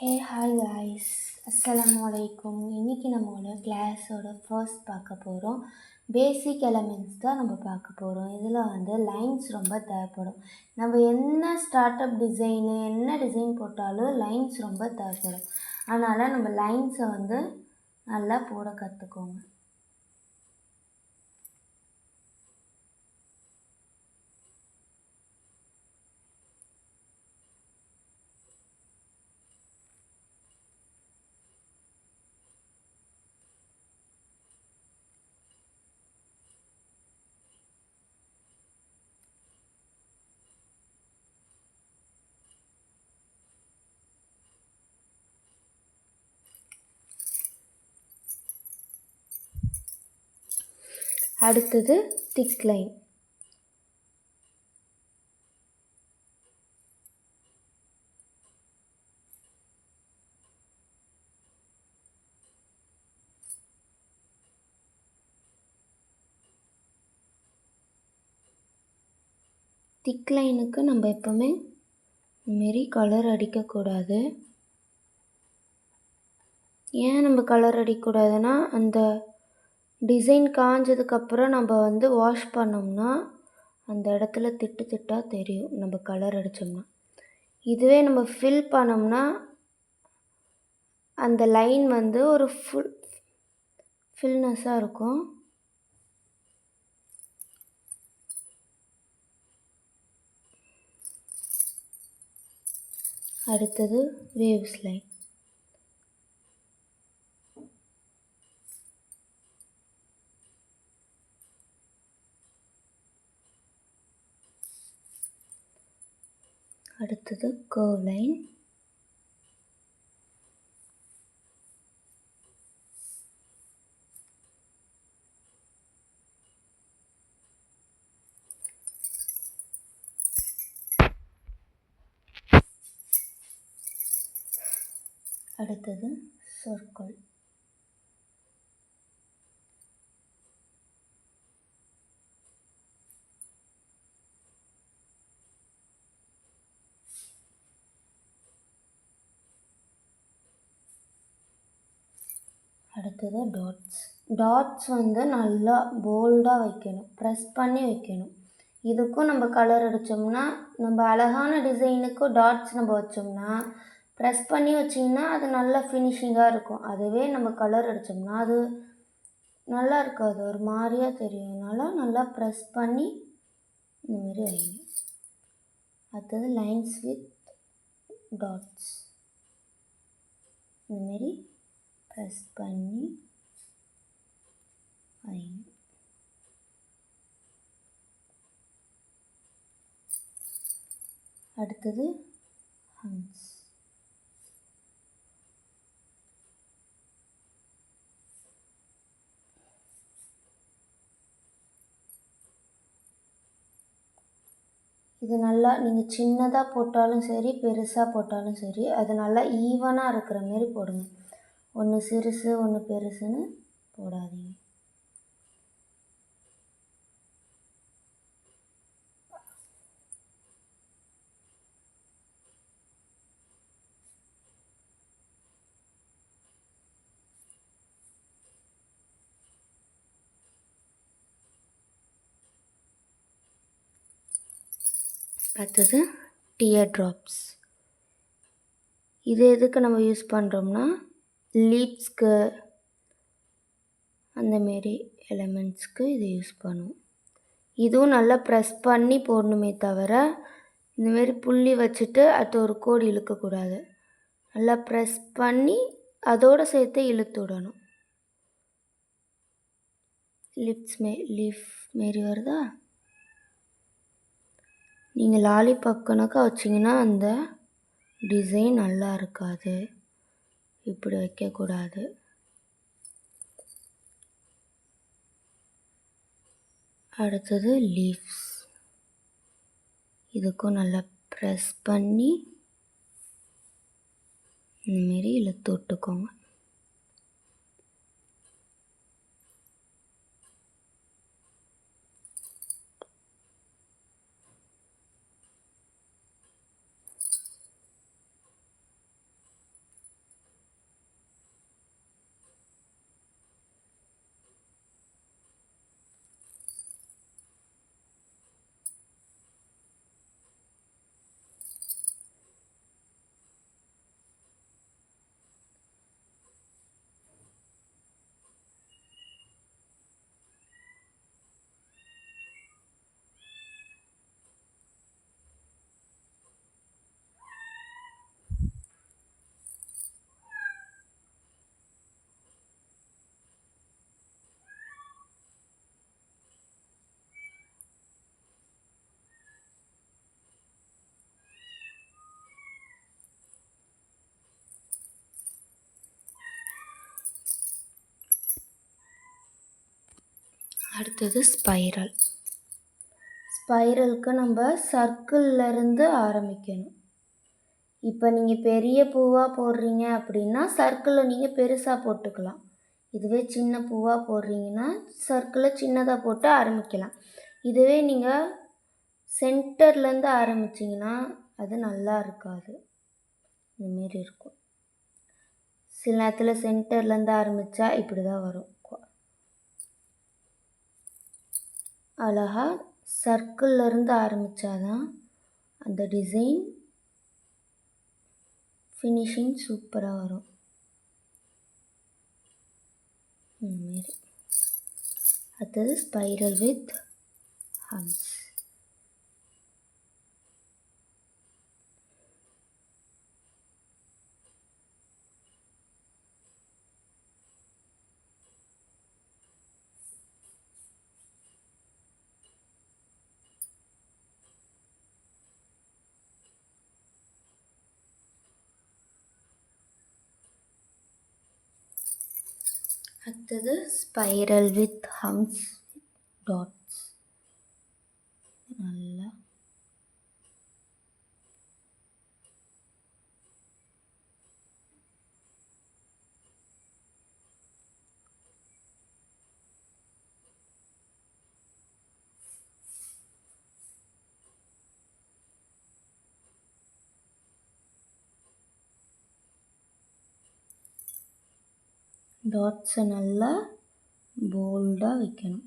Hey hi guys, அஸ்ஸலாமு அலைக்கும். இன்றைக்கி நம்மளோட கிளாஸோட ஃபர்ஸ்ட் பார்க்க போகிறோம். பேசிக் எலமெண்ட்ஸ் தான் நம்ம பார்க்க போகிறோம். இதில் லைன்ஸ் ரொம்ப தேவைப்படும். நம்ம என்ன ஸ்டார்ட் அப் டிசைனு என்ன டிசைன் போட்டாலும் லைன்ஸ் ரொம்ப தேவைப்படும். அதனால் நம்ம லைன்ஸை நல்லா போட கற்றுக்கோங்க. அடுத்தது திக் லைன். திக் லைனுக்கு நம்ம எப்போவுமே இதுமாரி கலர் அடிக்கக்கூடாது. ஏன் நம்ம கலர் அடிக்கக்கூடாதுன்னா, அந்த டிசைன் காஞ்சதுக்கப்புறம் நம்ம வாஷ் பண்ணோம்னா அந்த இடத்துல திட்டு திட்டாக தெரியும் நம்ம கலர் அடித்தோம்னா. இதுவே நம்ம ஃபில் பண்ணோம்னா அந்த லைன் ஒரு ஃபில்னஸாக இருக்கும். அடுத்தது வேவ்ஸ் லைன். அடுத்தது கர்வ் லைன். அடுத்தது சர்க்கிள். அடுத்தது டாட்ஸ். டாட்ஸ் நல்லா போல்டாக வைக்கணும், ப்ரெஸ் பண்ணி வைக்கணும். இதுக்கும் நம்ம கலர் அடித்தோம்னா, நம்ம அழகான டிசைனுக்கும் டாட்ஸ் நம்ம வச்சோம்னா, ப்ரெஸ் பண்ணி வச்சிங்கன்னா அது நல்லா ஃபினிஷிங்காக இருக்கும். அதுவே நம்ம கலர் அடித்தோம்னா அது நல்லா இருக்காது, ஒரு மாதிரியாக தெரியும். அதனால் நல்லா ப்ரெஸ் பண்ணி இந்தமாரி வைங்க. அடுத்தது லைன்ஸ் வித் டாட்ஸ். இந்தமாரி ப்ரெஸ் பண்ணி வைங்க. அடுத்தது ஹம்ஸ். இது நல்லா நீங்கள் சின்னதாக போட்டாலும் சரி, பெருசாக போட்டாலும் சரி, அது நல்லா ஈவனாக இருக்கிற மாரி போடுங்க. ஒன்று சிறுசு ஒன்று பெருசுன்னு போடாதீங்க. அடுத்தது டியர் ட்ராப்ஸ். இது எதுக்கு நம்ம யூஸ் பண்ணுறோம்னா, லீப்ஸ்க்கு அந்தமாரி எலமெண்ட்ஸ்க்கு இது யூஸ் பண்ணுவோம். இதுவும் நல்லா ப்ரெஸ் பண்ணி போடணுமே தவிர, இந்தமாரி புள்ளி வச்சுட்டு அது ஒரு கோடு இழுக்கக்கூடாது. நல்லா ப்ரெஸ் பண்ணி அதோடு சேர்த்து இழுத்து விடணும். லீஃப் மாரி வருதா? நீங்கள் லாலிபாப் கணக்காக வச்சிங்கன்னா அந்த டிசைன் நல்லா இருக்காது. இப்படி வைக்கக்கூடாது. அடுத்தது லீவ்ஸ். இதுக்கும் நல்லா ப்ரெஸ் பண்ணி இந்தமாரி இழுத்து விட்டுக்கோங்க. அடுத்தது ஸ்பைரல். ஸ்பைரலுக்கு நம்ம சர்க்கிள்லேருந்து ஆரம்பிக்கணும். இப்போ நீங்கள் பெரிய பூவாக போடுறீங்க அப்படின்னா சர்க்கிளை நீங்கள் பெருசாக போட்டுக்கலாம். இதுவே சின்ன பூவாக போடுறீங்கன்னா சர்க்கிளை சின்னதாக போட்டு ஆரம்பிக்கலாம். இதுவே நீங்கள் சென்டர்லேருந்து ஆரம்பிச்சிங்கன்னா அது நல்லா இருக்காது. இந்தமாரி இருக்கும். சில நேரத்தில் சென்டர்லேருந்து ஆரம்பித்தா இப்படி தான் வரும். அழகாக சர்க்கிள்லேருந்து ஆரம்பித்தாதான் அந்த டிசைன் ஃபினிஷிங் சூப்பராக வரும். இந்தமாரி. அடுத்தது ஸ்பைரல் வித் ஹம்ஸ். அடுத்தது ஸ்பைரல் வித் ஹம்ஸ் டாட்ஸ். நல்லா டாட்ஸை நல்லா போல்டாக வைக்கணும்.